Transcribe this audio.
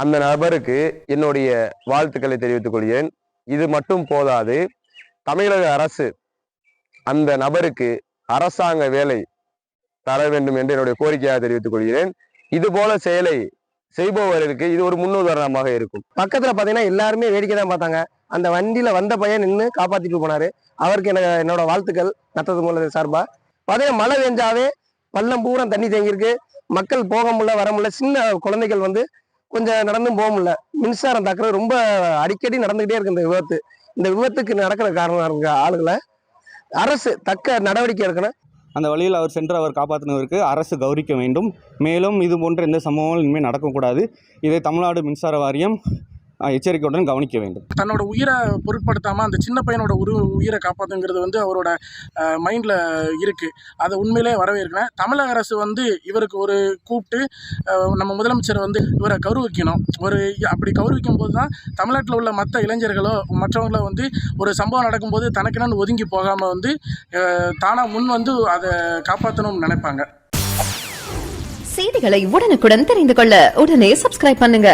அந்த நபருக்கு என்னுடைய வாழ்த்துக்களை தெரிவித்துக் கொள்கிறேன். இது மட்டும் போதாது, தமிழக அரசு அந்த நபருக்கு அரசாங்க வேலை தர வேண்டும் என்று என்னுடைய கோரிக்கையாக தெரிவித்துக் கொள்கிறேன். இது போல செயலை செய்பவர்களுக்கு இது ஒரு முன்னுதாரணமாக இருக்கும். பக்கத்துல பாத்தீங்கன்னா எல்லாருமே வேடிக்கை தான் பார்த்தாங்க. அந்த வண்டியில வந்த பையன் நின்று காப்பாத்திட்டு போனாரு. அவருக்கு என்னோட வாழ்த்துக்கள் நத்தத்து மூல சார்பா. பாத்தீங்கன்னா மழை பெஞ்சாவே பள்ளம் பூரா தண்ணி தேங்கியிருக்கு. மக்கள் போக முடியல, வர முடியல. சின்ன குழந்தைகள் கொஞ்சம் நடந்தும் போக முடியல. மின்சாரம் தாக்குறது ரொம்ப அடிக்கடி நடந்துகிட்டே இருக்கு இந்த விபத்து. இந்த விபத்துக்கு நடக்கிற காரணம் இருக்க ஆளுகளை அரசு தக்க நடவடிக்கை எடுக்கணும். அந்த வழியில் அவர் சென்று அவர் காப்பாற்றினவருக்கு அரசு கௌரவிக்க வேண்டும். மேலும் இது போன்ற எந்த சம்பவங்கள் இனிமேல் நடக்கக்கூடாது. இதை தமிழ்நாடு மின்சார வாரியம் எச்சரிக்கையுடன் கவனிக்க வேண்டும். தன்னோட உயிரை பொருட்படுத்தாமல் அந்த சின்ன பையனோட உயிரை காப்பாற்றுங்கிறது அவரோட மைண்டில் இருக்குது. அதை உண்மையிலே வரவேற்கிறேன். தமிழக அரசு இவருக்கு ஒரு கூப்பிட்டு நம்ம முதலமைச்சர் இவரை கௌரவிக்கணும். அப்படி கௌரவிக்கும் போது தான் தமிழ்நாட்டில் உள்ள மற்ற இளைஞர்களோ மற்றவங்களோ ஒரு சம்பவம் நடக்கும்போது தனக்குன்னு ஒதுங்கி போகாமல் தானாக முன் அதை காப்பாற்றணும்னு நினைப்பாங்க. செய்திகளை உடனுக்குடன் தெரிந்து கொள்ள உடனே சப்ஸ்கிரைப் பண்ணுங்க.